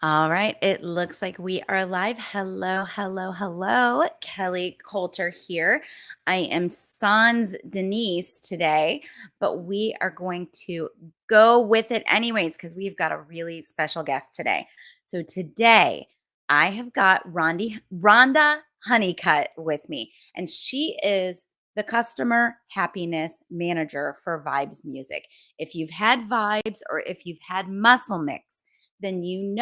All right, it looks like we are live. Hello, hello, hello. Kelly Coulter here. I am Sans Denise today, but we are going to go with it anyways because we've got a really special guest today. So today I have got Rhonda Honeycutt with me, and she is the customer happiness manager for Vibes Music. If you've had Vibes or if you've had Muscle Mix, then you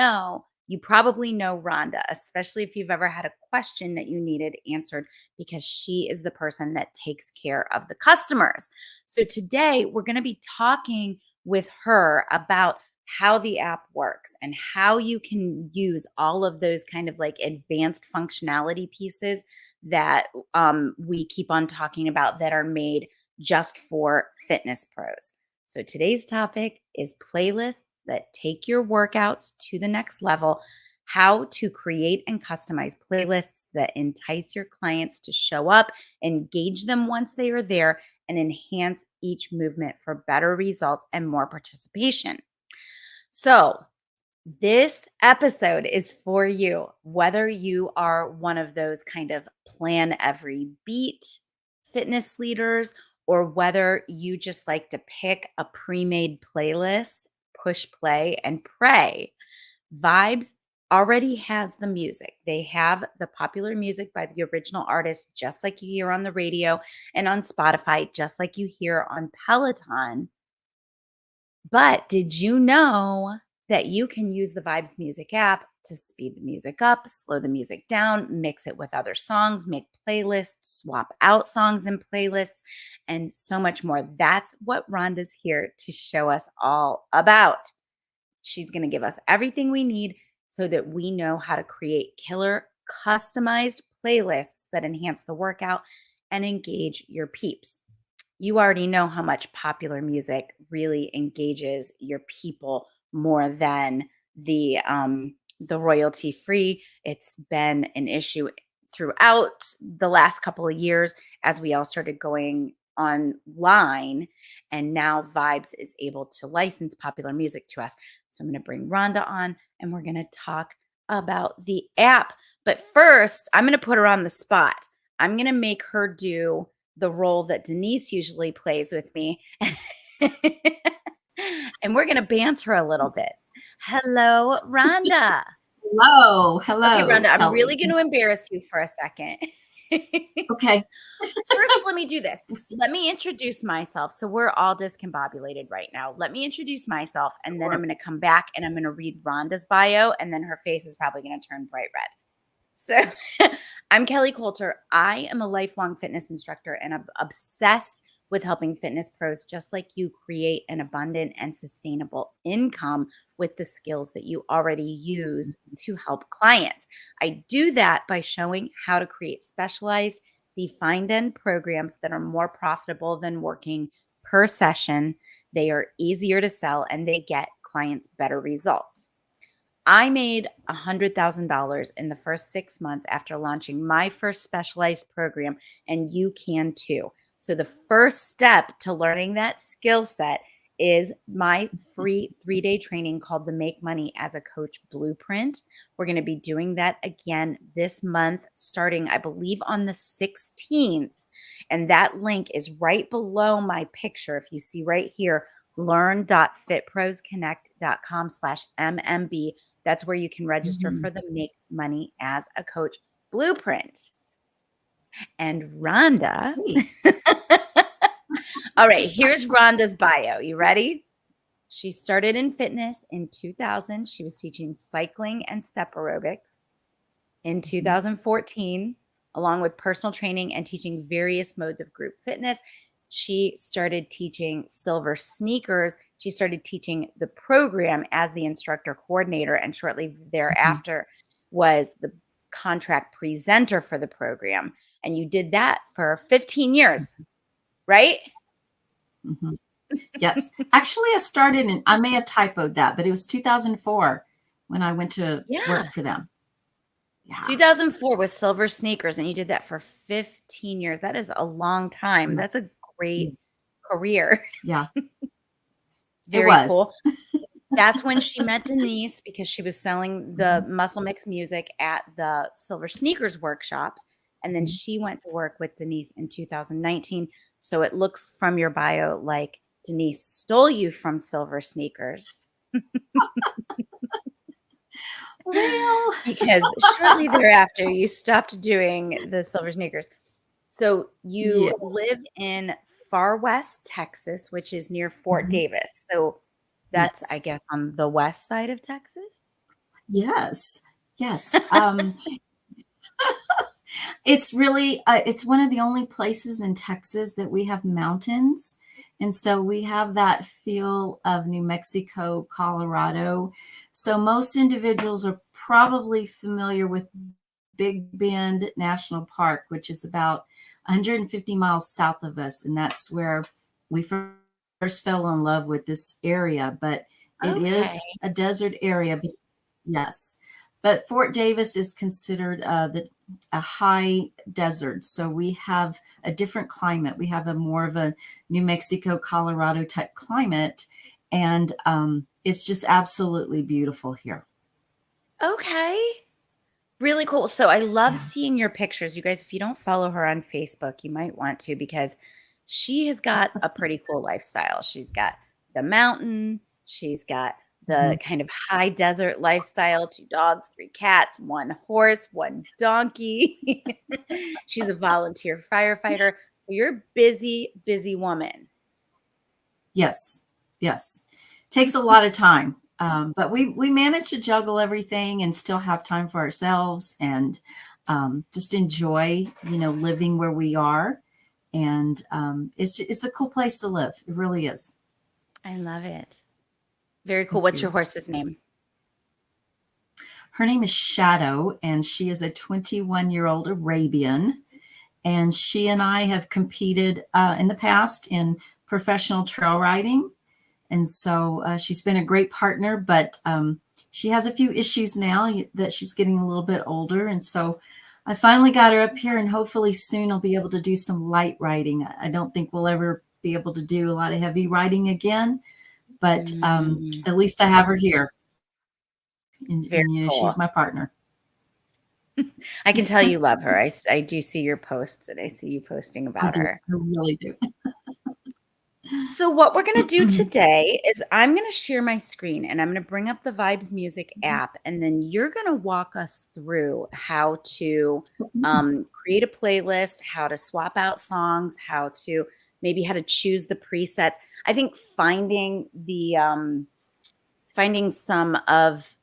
probably know Rhonda, especially if you've ever had a question that you needed answered, because she is the person that takes care of the customers. So today we're going to be talking with her about how the app works and how you can use all of those kind of like advanced functionality pieces that we keep on talking about that are made just for fitness pros. So today's topic is playlists that take your workouts to the next level, how to create and customize playlists that entice your clients to show up, engage them once they are there, and enhance each movement for better results and more participation. So, this episode is for you, whether you are one of those kind of plan every beat fitness leaders, or whether you just like to pick a pre made playlist, push play, and pray. Vibes already has the music. They have the popular music by the original artist, just like you hear on the radio and on Spotify, just like you hear on Peloton. But did you know that you can use the Vibes Music app to speed the music up, slow the music down, mix it with other songs, make playlists, swap out songs in playlists, and so much more? That's what Rhonda's here to show us all about. She's going to give us everything we need so that we know how to create killer customized playlists that enhance the workout and engage your peeps. You already know how much popular music really engages your people more than the royalty free. It's been an issue throughout the last couple of years as we all started going online, and now Vibes is able to license popular music to us. So I'm going to bring Rhonda on and we're going to talk about the app. But first, I'm going to put her on the spot. I'm going to make her do the role that Denise usually plays with me. And we're going to banter a little bit. Hello, Rhonda. Hello, Okay, hello, Rhonda, I'm really Kelly. going to embarrass you for a second. Okay. First, let me do this. Let me introduce myself. So we're all discombobulated right now. Let me introduce myself, and then I'm Sure. going to come back and I'm going to read Rhonda's bio, and then her face is probably going to turn bright red. So I'm Kelly Coulter. I am a lifelong fitness instructor, and I'm obsessed with helping fitness pros just like you create an abundant and sustainable income with the skills that you already use to help clients. I do that by showing how to create specialized, defined end programs that are more profitable than working per session. They are easier to sell and they get clients better results. I made $100,000 in the first 6 months after launching my first specialized program, and you can too. So, the first step to learning that skill set is my free 3-day training called the Make Money as a Coach Blueprint. We're going to be doing that again this month, starting, I believe, on the 16th. And that link is right below my picture. If you see right here, learn.fitprosconnect.com/MMB. That's where you can register Mhm. for the Make Money as a Coach Blueprint. And Rhonda. Great. All right, here's Rhonda's bio. You ready? She started in fitness in 2000. She was teaching cycling and step aerobics. In Mhm. 2014, along with personal training and teaching various modes of group fitness, she started teaching silver sneakers. She started teaching the program as the instructor coordinator, and shortly Mhm. thereafter was the contract presenter for the program. And you did that for 15 years, right? Mhm. Yes. Actually, I may have typoed that, but it was 2004 when I went to Yeah. work for them. Yeah. 2004 was silver sneakers, and you did that for 15 years. That is a long time. That's a Yes. great Mm. career. Yeah, it Very was. cool. That's when she met Denise because she was selling the muscle mix music at the Silver Sneakers workshops, and then Mhm. she went to work with Denise in 2019. So it looks from your bio like Denise stole you from Silver Sneakers Well, because shortly thereafter you stopped doing the Silver Sneakers. So yeah. you live in far west Texas, which is near Fort Mhm. Davis. So that's, I Yes. guess, on the west side of Texas. Yes. Yes. It's really it's one of the only places in Texas that we have mountains, and so we have that feel of New Mexico, Colorado. So most individuals are probably familiar with Big Bend National Park, which is about 150 miles south of us, and that's where we first fell in love with this area. But it Okay. is a desert area. Yes, but Fort Davis is considered a high desert, so we have a different climate. We have a more of a New Mexico, Colorado type climate, and it's just absolutely beautiful here. Okay. Really cool. So I love Yeah. seeing your pictures. You guys, if you don't follow her on Facebook, you might want to because she has got a pretty cool lifestyle. She's got the mountain, she's got the Mhm. kind of high desert lifestyle, 2 dogs, 3 cats, 1 horse, 1 donkey. She's a volunteer firefighter. You're a busy, busy woman. Yes, yes. Takes a lot of time, but we manage to juggle everything and still have time for ourselves and just enjoy, living where we are. And it's a cool place to live. It really is. I love it. Very cool. Thank What's your you. horse's name? Her name is Shadow, and she is a 21-year-old Arabian. And she and I have competed in the past in professional trail riding. And so she's been a great partner, but she has a few issues now that she's getting a little bit older. And so I finally got her up here, and hopefully soon I'll be able to do some light riding. I don't think we'll ever be able to do a lot of heavy riding again, but Mm, at least I have her here. very And cool. she's my partner. I can tell you love her. I do see your posts, and I see you posting I about do. her. I really do. So what we're gonna do today is I'm gonna share my screen, and I'm gonna bring up the Vibes Music app, and then you're gonna walk us through how to, create a playlist, how to swap out songs, how to choose the presets. I think finding some of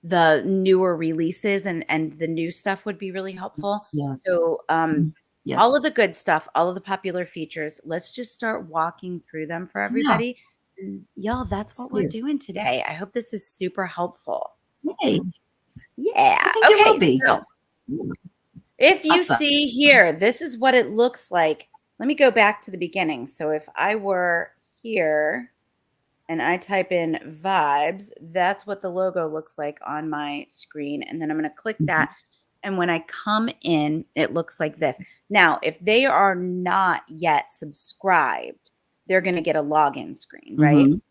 the newer releases and the new stuff would be really helpful. Yes. So, all Yes. of the good stuff, all of the popular features, let's just start walking through them for Yeah. everybody. And y'all, that's Let's what we're do. doing today. I hope this is super helpful. Yay. I Yeah. think it will Okay. be. So, if you Awesome. see here, this is what it looks like. Let me go back to the beginning. So, if I were here and I type in vibes, that's what the logo looks like on my screen. And then I'm going to click Mhm. that. And when I come in, it looks like this. Now, if they are not yet subscribed, they're going to get a login screen, right? Mhm.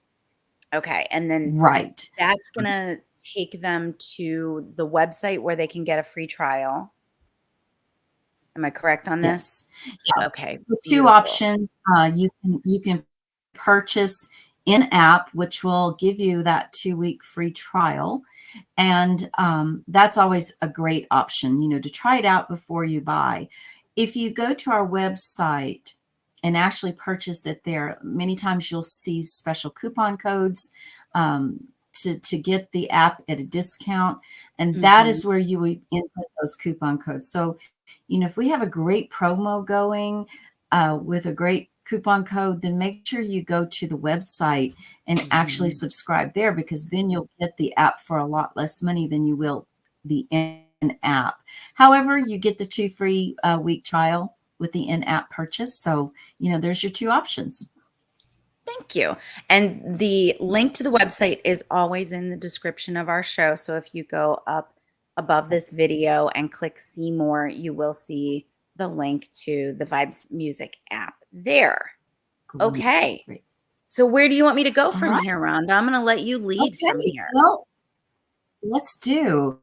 Okay. And then Right. that's going to take them to the website where they can get a free trial. Am I correct on this? Yes. Yeah. Okay. The 2 Beautiful. options, you can purchase in-app, which will give you that 2-week free trial, and, that's always a great option, to try it out before you buy. If you go to our website and actually purchase it there, many times you'll see special coupon codes, to get the app at a discount, and that Hmm. is where you would input those coupon codes. So, if we have a great promo going with a great coupon code, then make sure you go to the website and actually Hmm. subscribe there because then you'll get the app for a lot less money than you will the in app. However, you get the 2 free week trial with the in app purchase. So, there's your 2 options. Thank you. And the link to the website is always in the description of our show. So if you go up above this video and click see more, you will see the link to the Vibes Music app there. Great. Okay. Great. So where do you want me to go All from right. here, Rhonda? I'm going to let you lead from Okay. here. Well, let's do.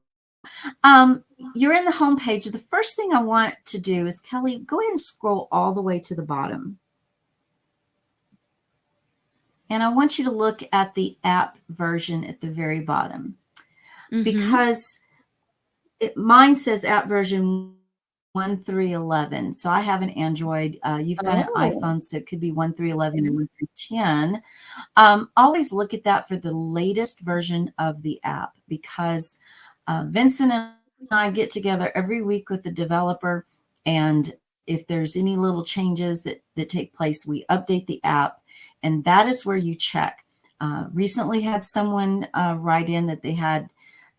Um, you're in the home page. The first thing I want to do is, Kelly, go ahead and scroll all the way to the bottom. And I want you to look at the app version at the very bottom, Mm-hmm. because mine says app version 1.3.11. So I have an Android. You've got an Oh, iPhone, so it could be 1.3.11 or 1.3.10. Always look at that for the latest version of the app, because Vincent and I get together every week with the developer, and if there's any little changes that take place, we update the app, and that is where you check. Recently had someone write in that they had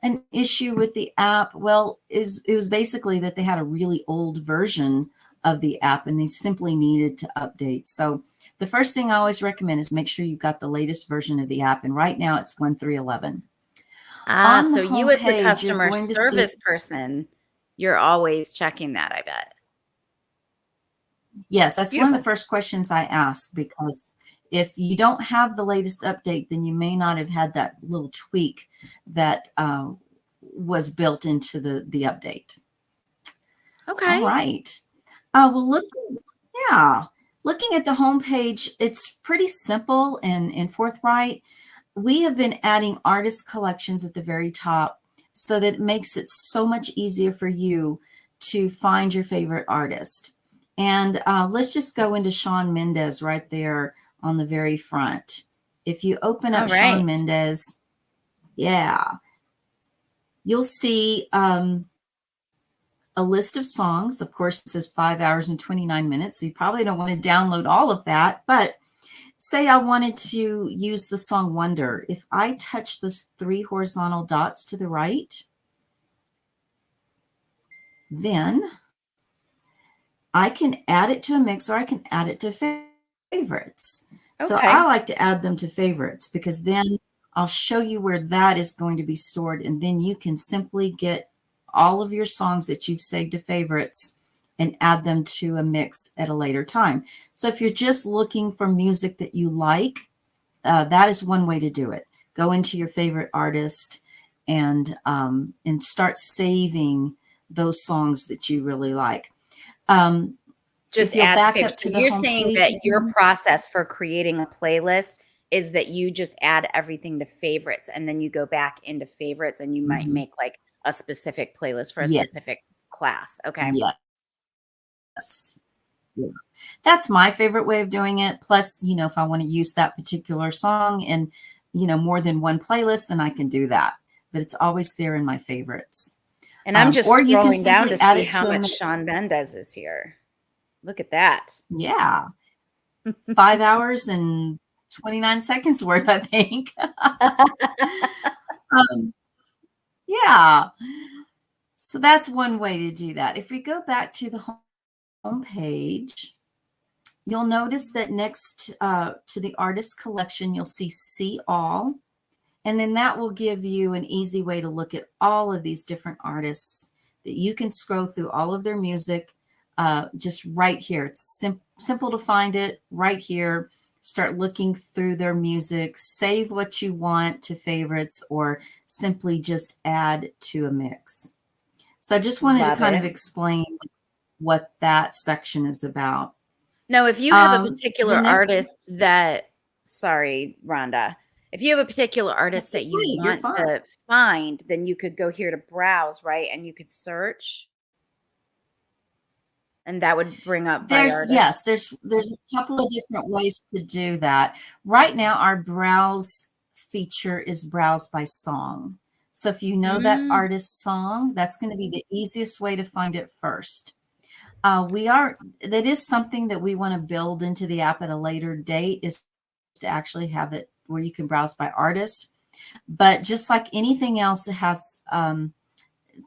an issue with the app. Well, it was basically that they had a really old version of the app and they simply needed to update. So the first thing I always recommend is make sure you've got the latest version of the app. And right now it's 1.3.11. On the so home you as the page, you're customer going to see, service person, you're always checking that, I bet. yes, that's one of the Beautiful. first questions I ask, because if you don't have the latest update, then you may not have had that little tweak that was built into the update. All Okay. right. Well, yeah, looking at the homepage, it's pretty simple and forthright. We have been adding artist collections at the very top, so that it makes it so much easier for you to find your favorite artist. And let's just go into Shawn Mendes right there on the very front. If you open All up Shawn right. Mendes, yeah, you'll see a list of songs. Of course, it says 5 hours and 29 minutes. So you probably don't want to download all of that. But say I wanted to use the song Wonder. If I touch those three horizontal dots to the right, then I can add it to a mix, or I can add it to favorites. So I Okay. like to add them to favorites, because then I'll show you where that is going to be stored. And then you can simply get all of your songs that you've saved to favorites and add them to a mix at a later time. So if you're just looking for music that you like, that is one way to do it. Go into your favorite artist and start saving those songs that you really like. Um, Just if you'll add to back favorites. up So to the you're home saying page that your again. process for creating a playlist is that you just add everything to favorites and then you go back into favorites and you might Mhm. make like a specific playlist for a Yeah, specific class. Okay. yes. Yeah. That's my favorite way of doing it. Plus, if I want to use that particular song in, more than one playlist, then I can do that. But it's always there in my favorites. And I'm Or just you can scrolling down to simply add see it how to a much mix. Shawn Mendes is here. Look at that. Yeah, 5 hours and 29 seconds worth, I think. um, yeah. So that's one way to do that. If we go back to the home page, you'll notice that next to the artist collection, you'll see all. And then that will give you an easy way to look at all of these different artists, that you can scroll through all of their music just right here. It's simple to find it right here. Start looking through their music, save what you want to favorites, or simply just add to a mix. So I just wanted to Love kind of it. explain what that section is about. No, if you have a The particular next, artist that sorry, Rhonda. If you have a particular artist that's that you okay, you're want fine. to find, then you could go here to browse, right? And you could search, and that would bring up by There's artist. yes, there's a couple of different ways to do that. Right now, our browse feature is browse by song. So if you know that Mm, artist's song, that's going to be the easiest way to find it first. That is something that we want to build into the app at a later date, is to actually have it where you can browse by artist. But just like anything else that has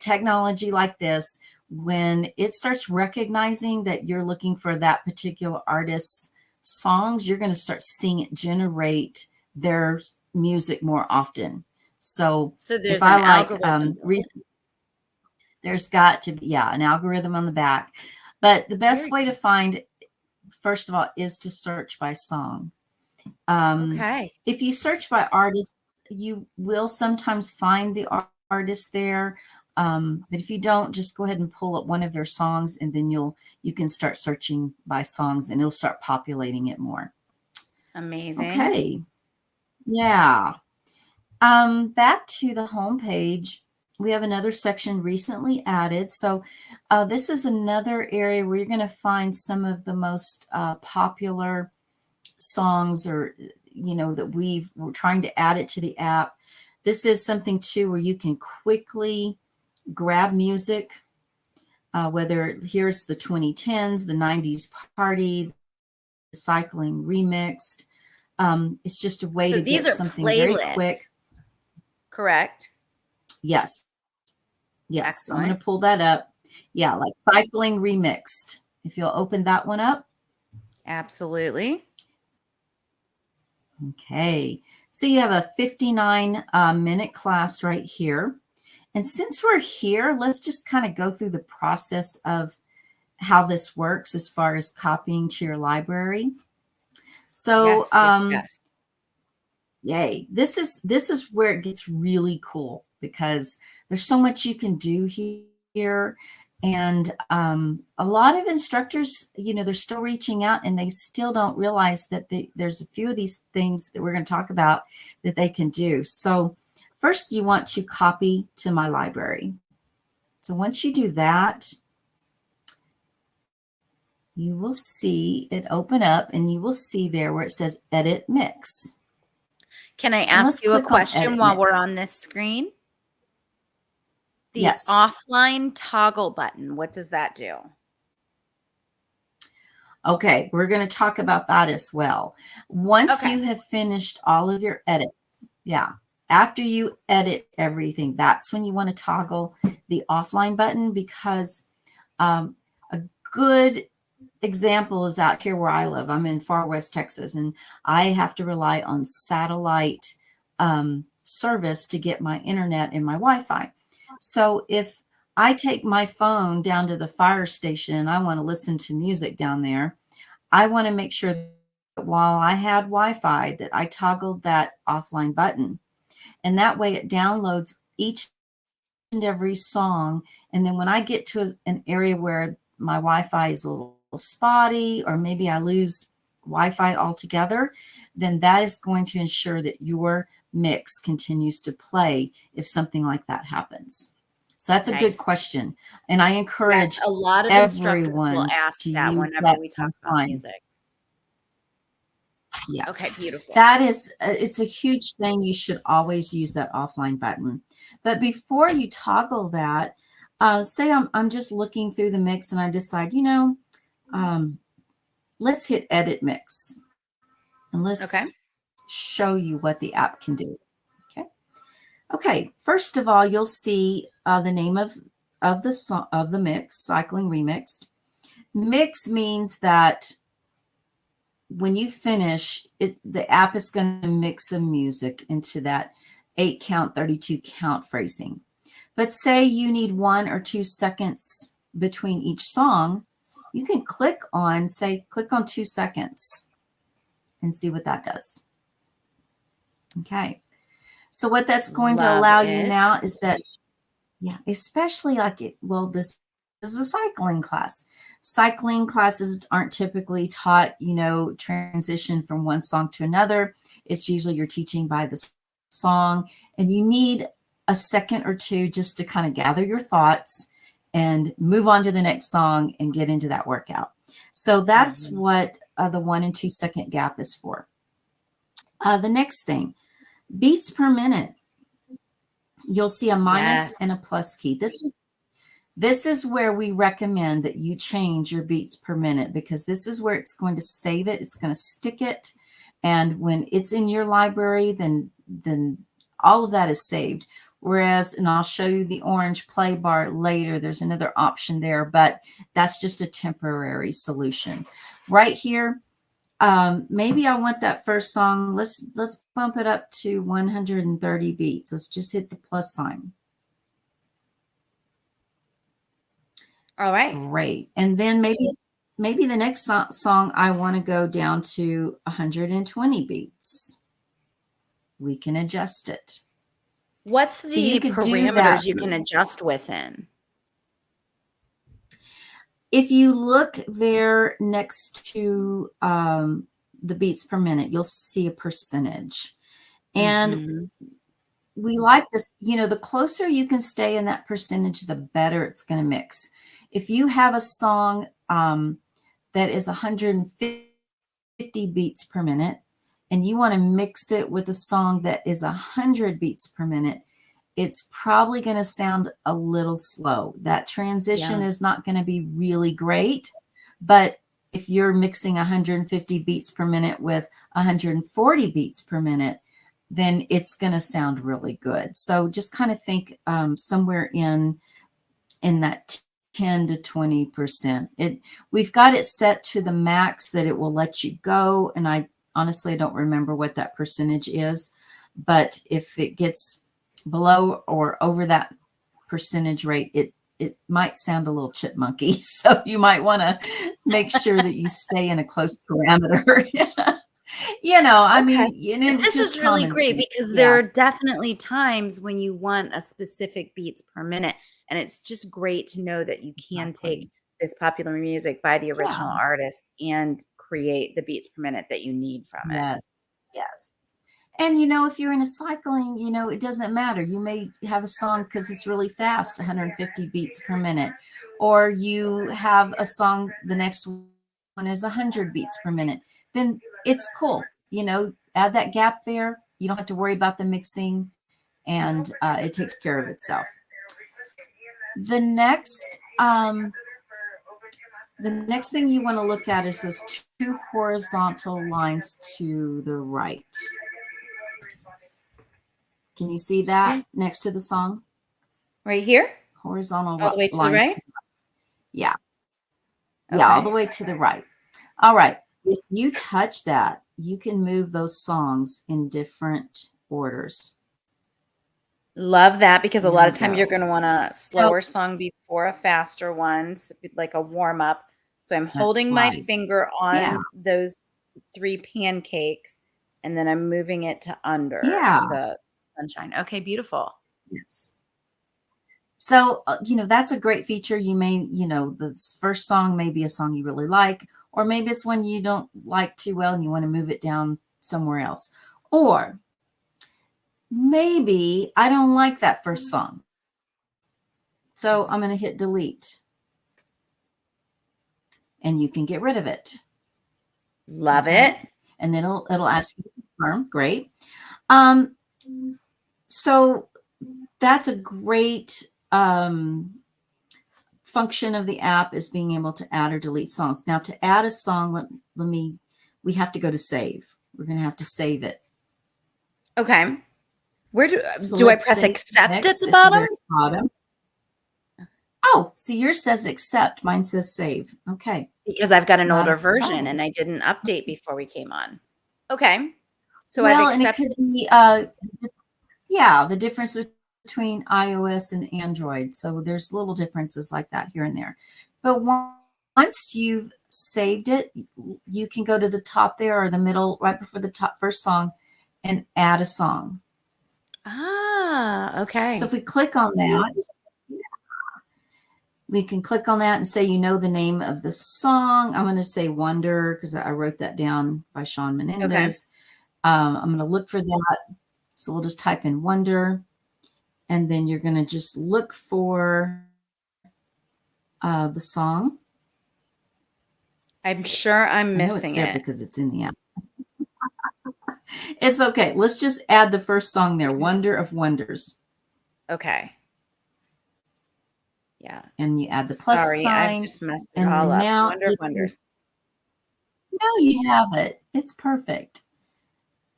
technology like this, when it starts recognizing that you're looking for that particular artist's songs, you're going to start seeing it generate their music more often. So so if there's I an like algorithm. there's got to be, yeah, an algorithm on the back. But the best Very way to cool. find, first of all, is to search by song. Um, Okay. if you search by artists, you will sometimes find the artist there. But if you don't, just go ahead and pull up one of their songs, and then you can start searching by songs, and it'll start populating it more. Amazing. Okay. Yeah. Back to the home page, we have another section recently added. So this is another area where you're going to find some of the most popular songs, or that we're trying to add it to the app. This is something too where you can quickly grab music, whether here's the 2010s, the 90s party, the cycling remixed. It's just a way So to these get are something very playlists, quick. correct? Yes. Yes, I'm going Excellent. to pull that up. Yeah, like cycling remixed. If you'll open that one up. Absolutely. Okay, so you have a 59-minute class right here. And since we're here, let's just kind of go through the process of how this works as far as copying to your library. So, Yes, yes, yes. yay, this is where it gets really cool, because there's so much you can do here. And a lot of instructors, they're still reaching out, and they still don't realize that there's a few of these things that we're going to talk about that they can do. So first, you want to copy to my library. So once you do that, you will see it open up, and you will see there where it says Edit Mix. Can I And let's ask you a click on question Edit while we're Mix. on this screen? The Yes. offline toggle button, what does that do? Okay, we're going to talk about that as well. Once Okay. you have finished all of your edits, yeah, after you edit everything, that's when you want to toggle the offline button, because a good example is out here where I live. I'm in far west Texas, and I have to rely on satellite service to get my internet and my Wi-Fi. So if I take my phone down to the fire station and I want to listen to music down there, I want to make sure that while I had Wi-Fi, that I toggled that offline button. And that way it downloads each and every song. And then when I get to an area where my Wi-Fi is a little spotty, or maybe I lose Wi-Fi altogether, then that is going to ensure that your mix continues to play if something like that happens. So that's a good Nice. question. And I Yes, encourage a lot of instructors will everyone ask to that use whenever that we talk about offline. music. Yes, Okay, beautiful. that is, it's a huge thing. You should always use that offline button. But before you toggle that, say I'm just looking through the mix and I decide, let's hit edit mix, and Okay. let's show you what the app can do. Okay. Okay. First of all, you'll see the name of the song, of the mix, cycling remixed. Mix means that when you finish it, the app is going to mix the music into that 8 count, 32 count phrasing. But say you need 1 or 2 seconds between each song, you can click on 2 seconds and see what that does. Okay. So what that's going to Love allow you it. now is that, yeah, especially this is a cycling class. Cycling classes aren't typically taught, transition from one song to another. It's usually you're teaching by the song, and you need a second or two just to kind of gather your thoughts and move on to the next song and get into that workout. So that's what the 1 and 2 second gap is for. The next thing, beats per minute. You'll see a minus Yes. and a plus key. This is where we recommend that you change your beats per minute, because this is where it's going to save it. It's going to stick it. And when it's in your library, then all of that is saved. Whereas, and I'll show you the orange play bar later, there's another option there, but that's just a temporary solution. Right here, maybe I want that first song. Let's bump it up to 130 beats. Let's just hit the plus sign. All right. Great. And then maybe maybe the next song, I want to go down to 120 beats. We can adjust it. What's So you the could do that. parameters you can adjust within? If you look there next to the beats per minute, you'll see a percentage. And Mhm. we like this, the closer you can stay in that percentage, the better it's going to mix. If you have a song that is 150 beats per minute and you want to mix it with a song that is 100 beats per minute, it's probably going to sound a little slow. That transition Yeah. is not going to be really great. But if you're mixing 150 beats per minute with 140 beats per minute, then it's going to sound really good. So just kind of think somewhere in that 10 to 20%. We've got it set to the max that it will let you go. And I honestly don't remember what that percentage is. But if it gets below or over that percentage rate, it might sound a little chipmunky. So you might want to make sure that you stay in a close parameter. I Okay. mean, and it's This is just really common great sense. because there Yeah, are definitely times when you want a specific beats per minute, and it's just great to know that you can take exactly. this popular music by the Yeah. original artist and create the beats per minute that you need from it. Yes. Yes. And if you're in a cycling, it doesn't matter. You may have a song because it's really fast, 150 beats per minute, or you have a song, the next one is 100 beats per minute. Then it's cool. Add that gap there. You don't have to worry about the mixing, and it takes care of itself. The next, um, the next thing you want to look at is those two horizontal lines to the right. Can you see that Okay. next to the song? Right here? Horizontal All the way to the lines. right? Yeah. Yeah. All the Okay. way to the right. All right. If you touch that, you can move those songs in different orders. Love that because a There lot you of time you're go. gonna want a So slower song before a faster one, like a warm up. So I'm that's holding my right. finger Yeah. on those 3 pancakes, and then I'm moving it to under Yeah. the sunshine. Okay, beautiful. Yes. So, that's a great feature. You may, the first song may be a song you really like, or maybe it's one you don't like too well and you want to move it down somewhere else. Or maybe I don't like that first song. So I'm going to hit delete and you can get rid of it. Love it. Okay. And then it'll ask you to confirm. Great. Um, so that's a great function of the app, is being able to add or delete songs. Now to add a song, we have to go to save. We're going to have to save it. Okay. Where So do I let's press save accept at next the at the bottom? very bottom. Oh, see, yours says accept. Mine says save. Okay. Because I've got an Not older a version problem. and I didn't update before we came on. Okay. So I've Well, and it could accepted. be, yeah, the difference between iOS and Android. So there's little differences like that here and there. But once you've saved it, you can go to the top there or the middle, right before the top first song, and add a song. Ah, So if okay. we click on that, we can click on that and say, the name of the song. I'm going to say Wonder because I wrote that down by Shawn Okay. Menendez. I'm going to look for that. So we'll just type in Wonder. And then you're going to just look for the song. I'm sure I'm I know it's missing there it. because it's in the app. It's okay. Let's just add the first song there, Wonder of Wonders. Okay. Yeah. And you add the plus Sorry, I've sign. just messed it And all then up. now, Wonder of wonders. now you have it. It's perfect.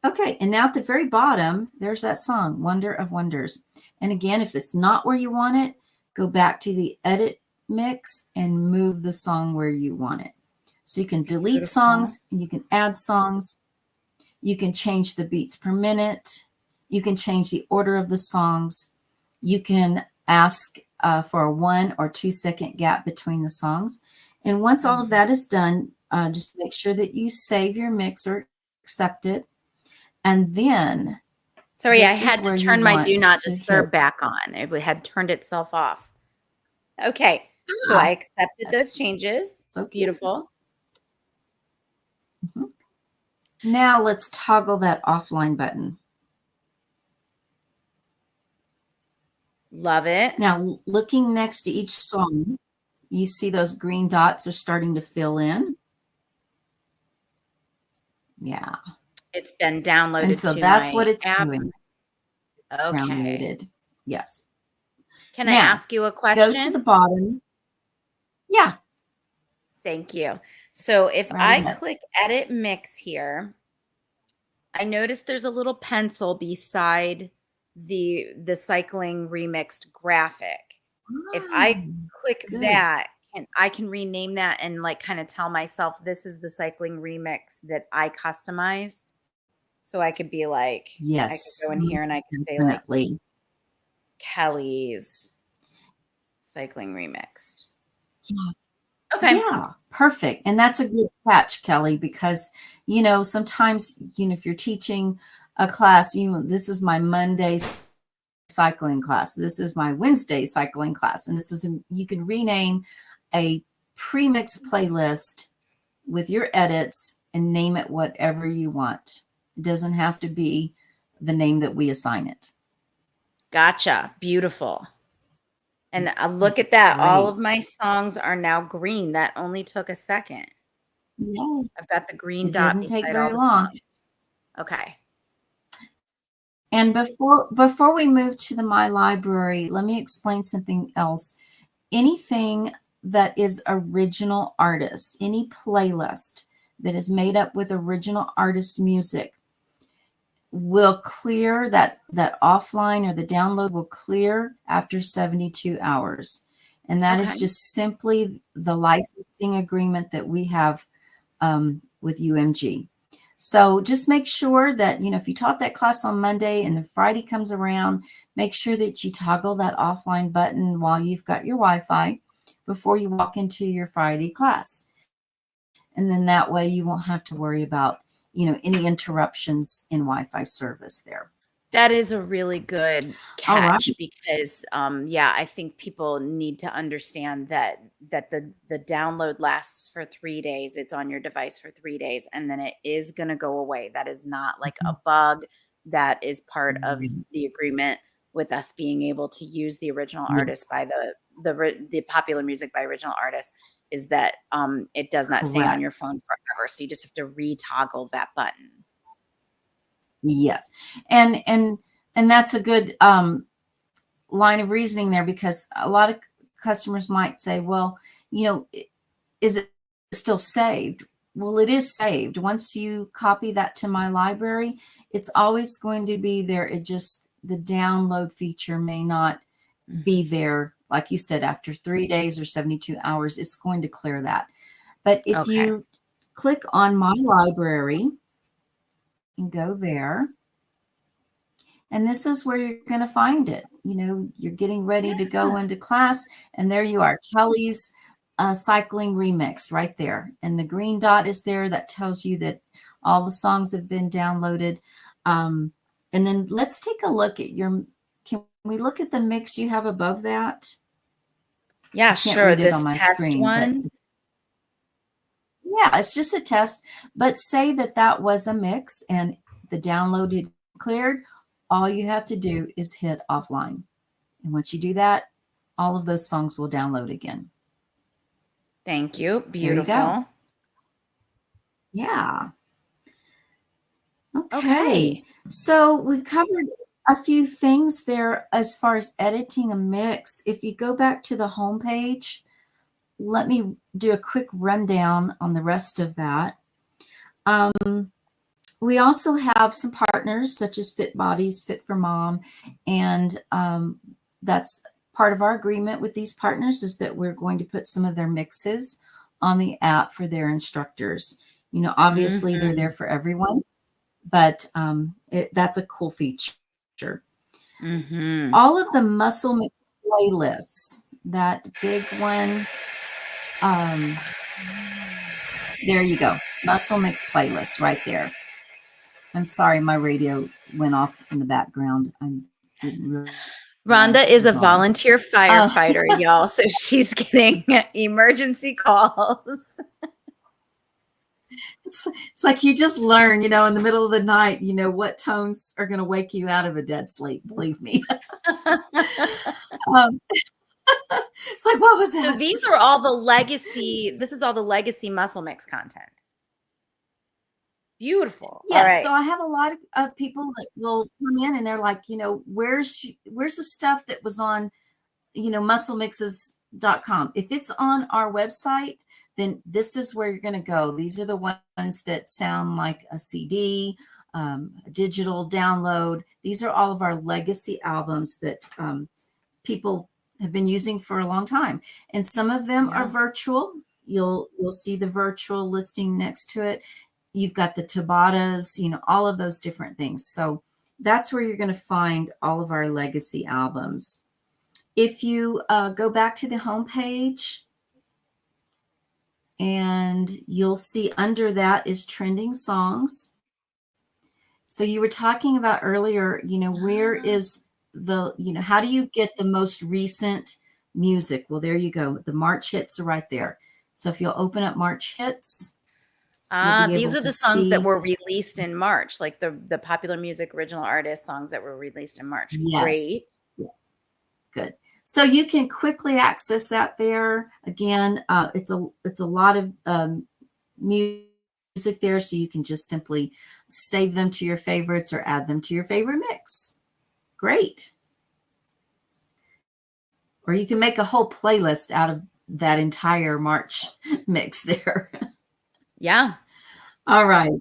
Okay, and now at the very bottom, there's that song, Wonder of Wonders. And again, if it's not where you want it, go back to the edit mix and move the song where you want it. So you can delete Beautiful. songs and you can add songs. You can change the beats per minute. You can change the order of the songs. You can ask for a 1 or 2 second gap between the songs. And once all of that is done, just make sure that you save your mix or accept it. And then Sorry, I this is had to where you turn my do want not to hit. disturb back on. It had turned itself off. Okay, so I Ah, accepted those changes. that's okay. Beautiful. Mhm. Now let's toggle that offline button. Love it. Now, looking next to each song, you see those green dots are starting to fill in. Yeah. It's been And downloaded so to that's what my it's app. doing. Okay. Downloaded. Yes. Can I Now, ask you a go to the question? bottom. Yeah, Thank you. So if right I ahead. click edit mix here, I noticed there's a little pencil beside the cycling remixed graphic. If Ah, I click good. that, I can rename that and like kind of tell myself this is the cycling remix that I customized. So I could be like, I could Yes, go in most here and I could say like definitely. Kelly's cycling remixed. Okay. Yeah, perfect. And that's a good catch, Kelly, because sometimes if you're teaching a class, this is my Monday cycling class. This is my Wednesday cycling class. And you can rename a premix playlist with your edits and name it whatever you want. It doesn't have to be the name that we assign it. Gotcha. Beautiful. And look at that. All Great. of my songs are now green. That only took a second. Yeah, I've got the green it dot didn't take beside all very the long. songs. Okay. And before we move to the My Library, let me explain something else. Anything that is original artist, any playlist that is made up with original artist music will clear that offline, or the download will clear after 72 hours. And that is Okay. just simply the licensing agreement that we have with UMG. So just make sure that, if you taught that class on Monday and the Friday comes around, make sure that you toggle that offline button while you've got your Wi-Fi before you walk into your Friday class. And then that way you won't have to worry about, any interruptions in Wi-Fi service there. That is a really good All right. catch because, yeah, I think people need to understand that the download lasts for 3 days. It's on your device for 3 days, and then it is gonna go away. That is not like a bug. That is part of the agreement with us being able to use the original artist Yes, by the popular music by original artists is that, it does not stay on your correct. phone forever, so you just have to re-toggle that button. Yes. And that's a good line of reasoning there, because a lot of customers might say, well, is it still saved? Well, it is saved. Once you copy that to My Library, it's always going to be there. The download feature may not be there, like you said, after 3 days or 72 hours. It's going to clear that. But if Okay. you click on My Library and go there, and this is where you're going to find it. You're getting ready to go Yeah. into class, and there you are, Kelly's cycling remix right there. And the green dot is there that tells you that all the songs have been downloaded. And then let's take a look at can we look at the mix you have above that? Yeah, I can't sure. read it on This my test screen, but one. yeah, it's just a test. But say that was a mix and the download had cleared. All you have to do is hit offline. And once you do that, all of those songs will download again. Thank you. There you go. Beautiful. Yeah. Okay. Okay. So we covered a few things there as far as editing a mix. If you go back to the home page, let me do a quick rundown on the rest of that. We also have some partners such as Fit Bodies, Fit for Mom, and that's part of our agreement with these partners, is that we're going to put some of their mixes on the app for their instructors. Obviously they're there Mhm. for everyone, but that's a cool feature. Mhm. All of the muscle mix playlists, that big one, There you go. Muscle Mix playlist right there. I'm sorry, my radio went off in the background. I didn't realize Rhonda it is a was on. volunteer firefighter, y'all. So she's getting emergency calls. It's like you just learn, in the middle of the night, what tones are going to wake you out of a dead sleep. Believe me. It's like, what was So that? these are all the legacy. This is all the legacy Muscle Mix content. Beautiful. Yes. All right. So I have a lot of people that will come in and they're like, where's the stuff that was on, musclemixes.com. If it's on our website, then this is where you're going to go. These are the ones that sound like a CD, a digital download. These are all of our legacy albums that people have been using for a long time. And some of them are virtual. You'll see the virtual listing next to it. You've got the Tabatas, all of those different things. So that's where you're going to find all of our legacy albums. If you go back to the homepage, and you'll see under that is trending songs. So you were talking about earlier, where is the, how do you get the most recent music? Well, there you go. The March hits are right there. So if you'll open up March hits, These are the songs that were released in March, like the popular music original artist songs that were released in March. Yes. Great. Yes. Good. So you can quickly access that there. Again, it's a lot of music there, so you can just simply save them to your favorites or add them to your favorite mix. Great. Or you can make a whole playlist out of that entire March mix there. Yeah. All right.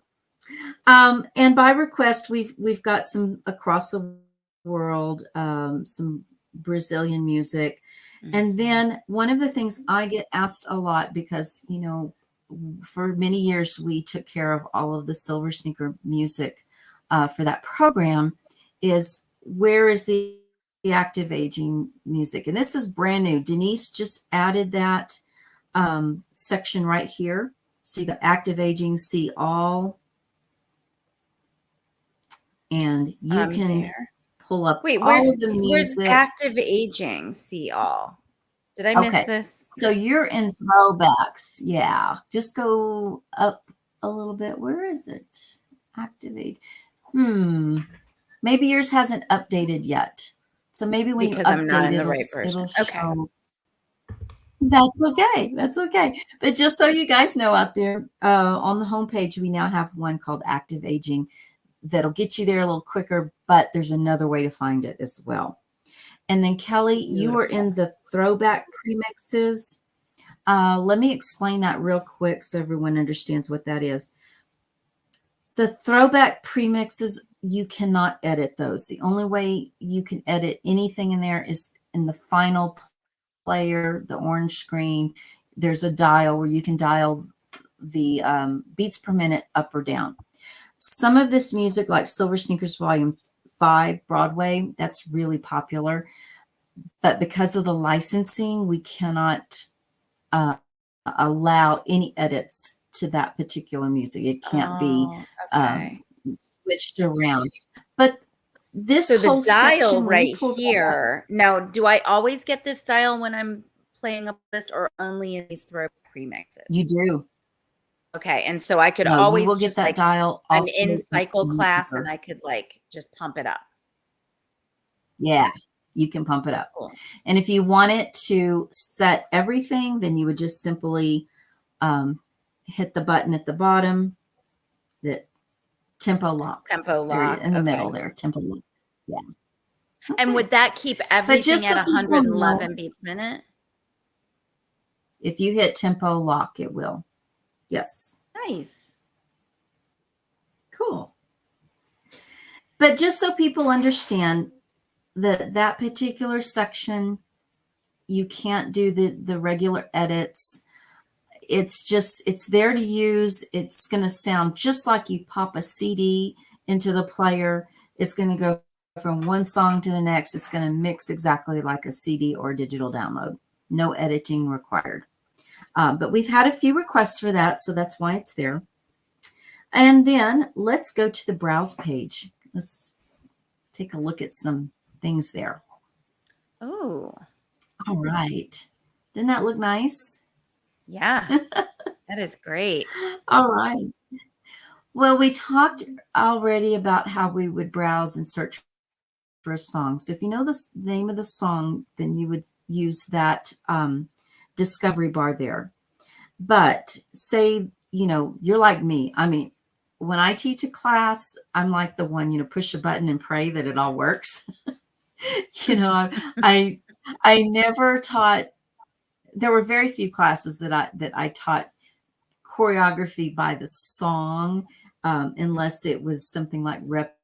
And by request, we've got some across the world, some Brazilian music. And then one of the things I get asked a lot, because, for many years, we took care of all of the Silver Sneaker music for that program, is where is the active aging music? And this is brand new. Denise just added that section right here. So you got active aging, see all. And you can there. pull up Wait, all of the music. Where's active aging? See all. Did I miss this? So you're in throwbacks. Yeah. Just go up a little bit. Where is it? Activate. Maybe yours hasn't updated yet. So maybe when because you I'm not update in the it'll, right version. it'll show. That's okay. That's okay. But just so you guys know out there, on the homepage, we now have one called Active Aging that'll get you there a little quicker, but there's another way to find it as well. And then Kelly, you were in the throwback premixes. Let me explain that real quick so everyone understands what that is. The throwback premixes, you cannot edit those. The only way you can edit anything in there is in the final player, the orange screen. There's a dial where you can dial the beats per minute up or down. Some of this music, like Silver Sneakers Volume 5 Broadway, that's really popular. But because of the licensing, we cannot allow any edits to that particular music. It can't be switched around. But this whole the dial section right here. Now, do I always get this dial when I'm playing a list, or only in these throw premixes? You do. Okay, and so I could always you will get that dial. I'm in cycle class, and I could just pump it up. Yeah, you can pump it up. Cool. And if you want it to set everything, then you would just simply hit the button at the bottom, that tempo lock. Tempo lock. In the middle there, tempo lock. Yeah. Okay. And would that keep everything at 111 beats per minute? If you hit tempo lock, it will. Yes. Nice. Cool. But just so people understand that particular section, you can't do the regular edits. It's there to use. It's going to sound just like you pop a CD into the player. It's going to go from one song to the next. It's going to mix exactly like a CD or a digital download. No editing required. But we've had a few requests for that, so that's why it's there. And then let's go to the browse page. Let's take a look at some things there. Oh, All right. Didn't that look nice? yeah, that is great. All right. Well, we talked already about how we would browse and search for a song. So if you know the name of the song, then you would use that discovery bar there. But say, you're like me. I mean, when I teach a class, I'm like the one, push a button and pray that it all works. I I never taught. There were very few classes that I taught choreography by the song, unless it was something like Rep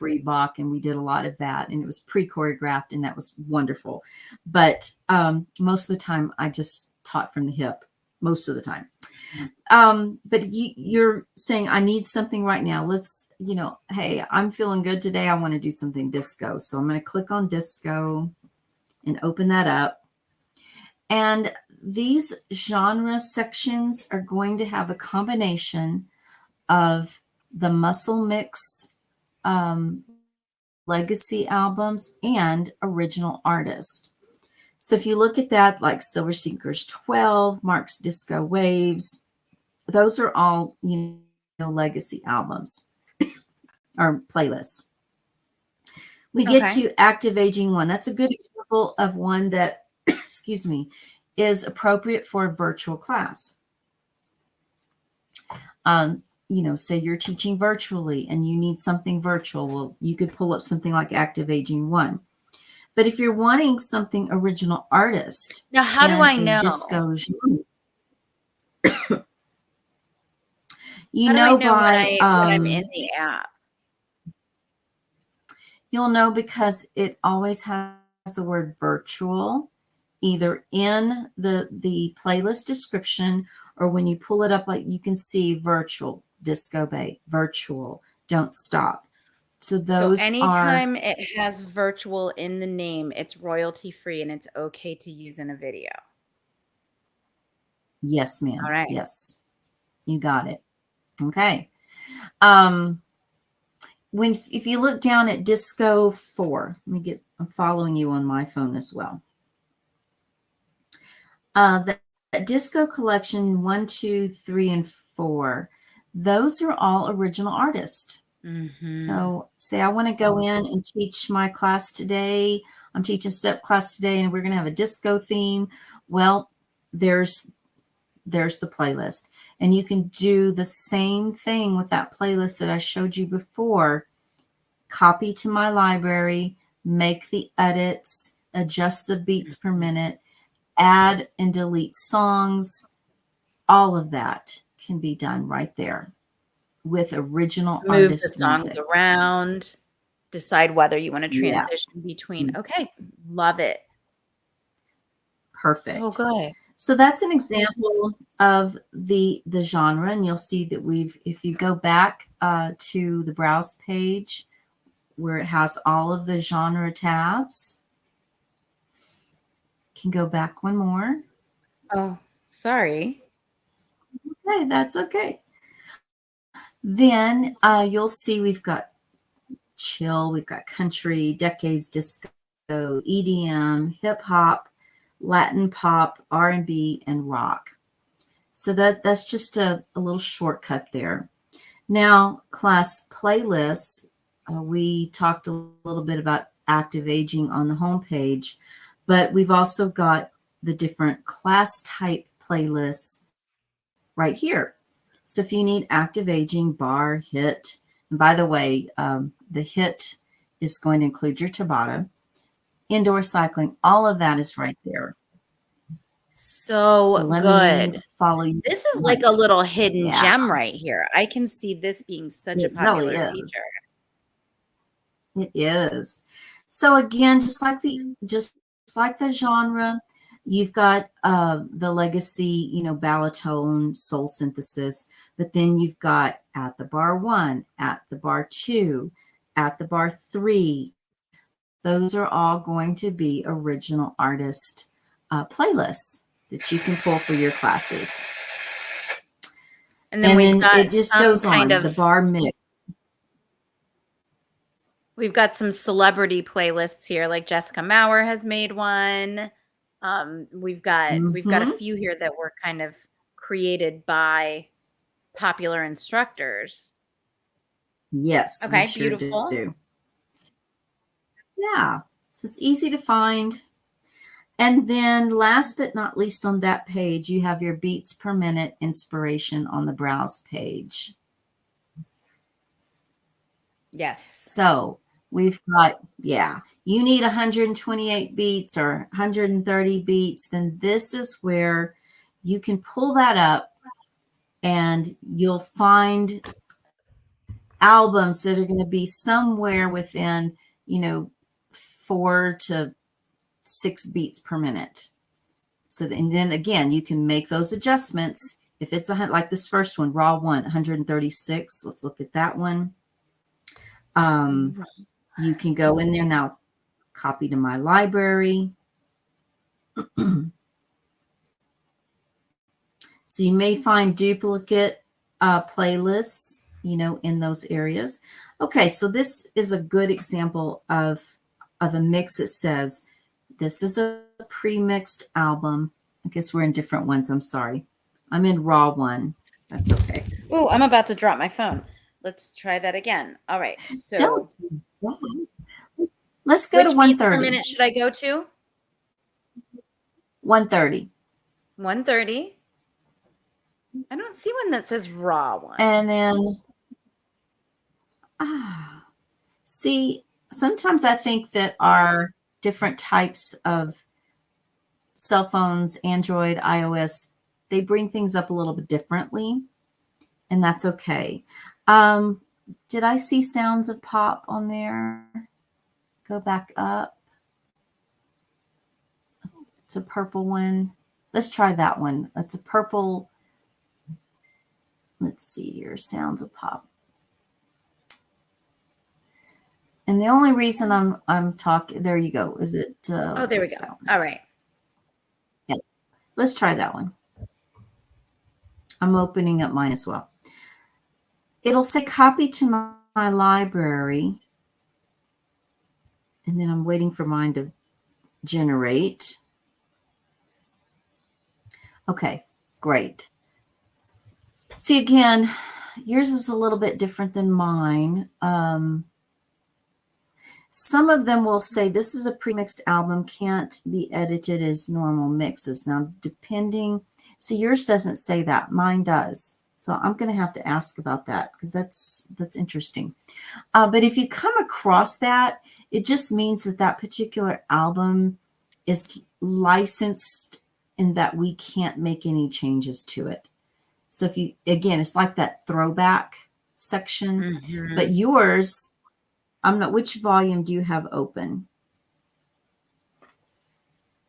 Reebok, and we did a lot of that, and it was pre-choreographed, and that was wonderful. But most of the time, I just taught from the hip. Most of the time. But you're saying, I need something right now. Let's, hey, I'm feeling good today. I want to do something disco. So I'm going to click on disco and open that up. And these genre sections are going to have a combination of the Muscle Mix legacy albums and original artist. So if you look at that, like Silver Seekers 12, Mark's Disco Waves, those are all, legacy albums or playlists. We get Okay. to Active Aging 1. That's a good example of one that, excuse me, is appropriate for a virtual class. Say you're teaching virtually and you need something virtual. Well, you could pull up something like Active Aging 1. But if you're wanting something original artist Now, how do in I a know? disco genre, How do I know by when I'm in the app? you'll know because it always has the word virtual either in the playlist description, or when you pull it up, like you can see virtual disco bay, virtual, don't stop. So So those are, anytime it has virtual in the name, it's royalty free and it's okay to use in a video. yes, All ma'am. right. Yes, you got it. Okay. Um, if you look down at disco 4, I'm following you on my phone as well. That disco collection 1, 2, 3, and 4, those are all original artists. Mm-hmm. So say I want to go in and teach my class today. I'm teaching step class today, and we're going to have a disco theme. Well, there's the playlist. And you can do the same thing with that playlist that I showed you before. Copy to my library, make the edits, adjust the beats per minute, add and delete songs. All of that can be done right there with original Move the artist songs music. around, decide whether you want to Yeah. transition between. Okay, love it. So Perfect. good. So that's an example of the genre, and you'll see that if you go back to the browse page where it has all of the genre tabs, can go back one more. Oh, sorry. Okay, that's okay. Then you'll see we've got chill, we've got country, decades disco, EDM, hip hop, Latin pop, R&B, and rock. So that's just a little shortcut there. Now, class playlists, we talked a little bit about active aging on the homepage, but we've also got the different class type playlists right here. So if you need active aging, bar, hit, and by the way, the hit is going to include your Tabata, indoor cycling, all of that is right there. So So let me good. follow you. This is like a little hidden Yeah, gem right here. I can see this being such a it really popular is. feature. It is. So again, just like the genre, you've got the legacy, baritone soul synthesis, but then you've got at the bar 1, at the bar 2, at the bar 3. Those are all going to be original artist playlists. that you can pull for your classes. And then we've got it just some goes kind on, the of bar mix. we've got some celebrity playlists here, like Jessica Mauer has made one. We've got a few here that were kind of created by popular instructors. Yes, we Okay, sure beautiful. do. Yeah, so it's easy to find. And then last but not least on that page, you have your beats per minute inspiration on the browse page. Yes. So we've got, you need 128 beats or 130 beats, then this is where you can pull that up and you'll find albums that are going to be somewhere within, 4 to 6 beats per minute. So, and then again, you can make those adjustments. If it's like this first one, raw 136, let's look at that one. You can go in there now, copy to my library. So you may find duplicate playlists, in those areas. Okay, so this is a good example of a mix that says, this is a pre-mixed album. I guess we're in different ones. I'm sorry. I'm in raw one. That's okay. Oh, I'm about to drop my phone. Let's try that again. All right. So let's go to 130. Which beats per minute should I go to? 130. 130. I don't see one that says raw one. And then, see, sometimes I think that our different types of cell phones, Android, iOS, they bring things up a little bit differently, and that's okay. Did I see Sounds of Pop on there? Go back up. It's a purple one. Let's try that one. It's a purple. Let's see here. Sounds of Pop. And the only reason I'm talking, there you go. Is it? Oh, there we go. All right. Yeah. Let's try that one. I'm opening up mine as well. It'll say copy to my library. And then I'm waiting for mine to generate. Okay, great. See, again, yours is a little bit different than mine. Some of them will say this is a pre-mixed album, can't be edited as normal mixes. Now, depending, see, yours doesn't say that. Mine does. So I'm going to have to ask about that because that's interesting. But if you come across that, it just means that that particular album is licensed and that we can't make any changes to it. So if you, again, it's like that throwback section, but yours, I'm not, which volume do you have open?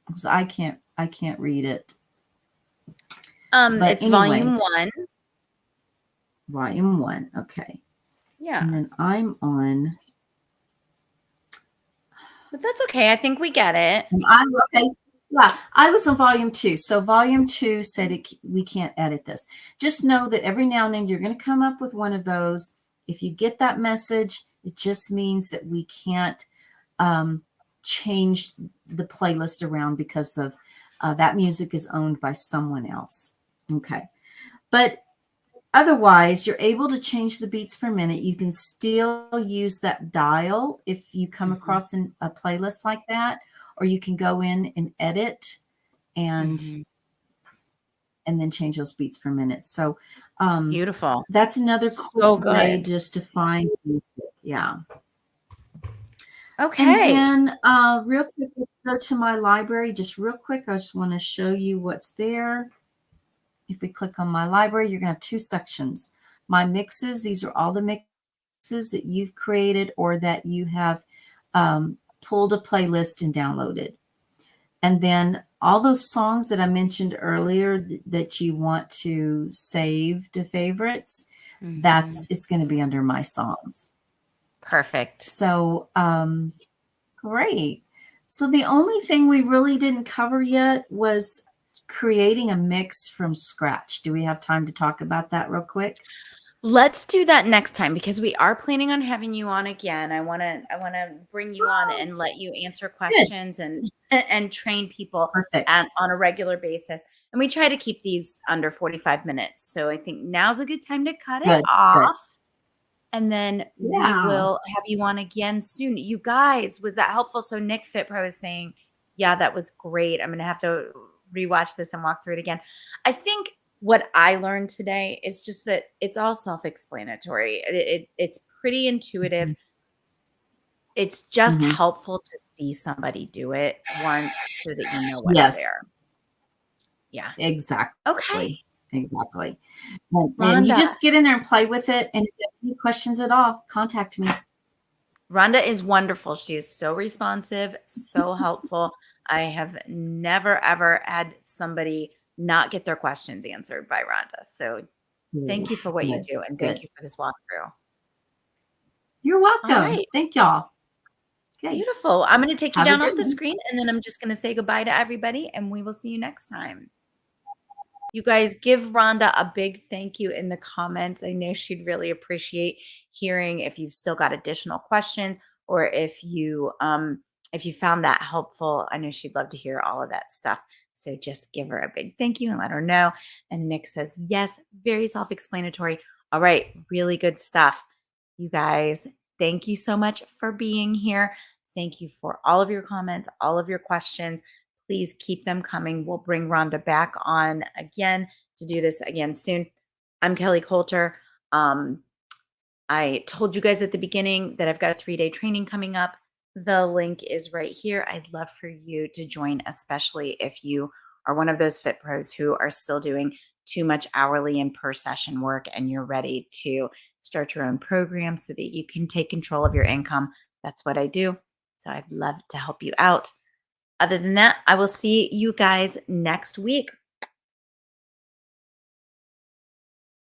Because I can't read it. But it's anyway, volume 1. Volume 1. Okay. Yeah. And then I'm on. But that's okay. I think we get it. Okay. Yeah, I was on volume 2. So volume 2 said we can't edit this. Just know that every now and then you're going to come up with one of those. If you get that message, it just means that we can't change the playlist around because of that music is owned by someone else. Okay. But otherwise, you're able to change the beats per minute. You can still use that dial if you come across a playlist like that, or you can go in and edit and then change those beats per minute. So beautiful. That's another cool way just to find music. Yeah. Okay. And then real quick, let's go to my library. Just real quick, I just want to show you what's there. If we click on my library, you're going to have 2 sections. My mixes, these are all the mixes that you've created or that you have pulled a playlist and downloaded. And then all those songs that I mentioned earlier that you want to save to favorites, it's going to be under my songs. Perfect. So great. So the only thing we really didn't cover yet was creating a mix from scratch. Do we have time to talk about that real quick? Let's do that next time because we are planning on having you on again. I want to bring you on Oh, and let you answer good. questions and and train people Perfect. on a regular basis. And we try to keep these under 45 minutes. So I think now's a good time to cut it Good. Good. off. And then we Yeah. will have you on again soon. You guys, was that helpful? So Nick Fitpro was saying, yeah, that was great. I'm going to have to rewatch this and walk through it again. I think what I learned today is just that it's all self-explanatory. It's pretty intuitive. Mhm. It's just Mhm. helpful to see somebody do it once so that you know what's Yes, there. Yeah. Okay. exactly. Exactly. And you Rhonda. just get in there and play with it. And if you have any questions at all, contact me. Rhonda is wonderful. She is so responsive, so helpful. I have never, ever had somebody not get their questions answered by Rhonda. So Good. thank you for what you Good. do, and thank Good. you for this walkthrough. You're All welcome. right. Thank y'all. Okay. Beautiful. I'm going to take you Have a down good off the one. screen, and then I'm just going to say goodbye to everybody, and we will see you next time. You guys give Rhonda a big thank you in the comments. I know she'd really appreciate hearing if you've still got additional questions or if you found that helpful. I know she'd love to hear all of that stuff. So just give her a big thank you and let her know. And Nick says, yes, very self-explanatory. All right, really good stuff. You guys, thank you so much for being here. Thank you for all of your comments, all of your questions. Please keep them coming. We'll bring Rhonda back on again to do this again soon. I'm Kelly Coulter. Um, I told you guys at the beginning that I've got a 3-day training coming up. The link is right here. I'd love for you to join, especially if you are one of those fit pros who are still doing too much hourly and per session work and you're ready to start your own program so that you can take control of your income. That's what I do. So I'd love to help you out. Other than that, I will see you guys next week.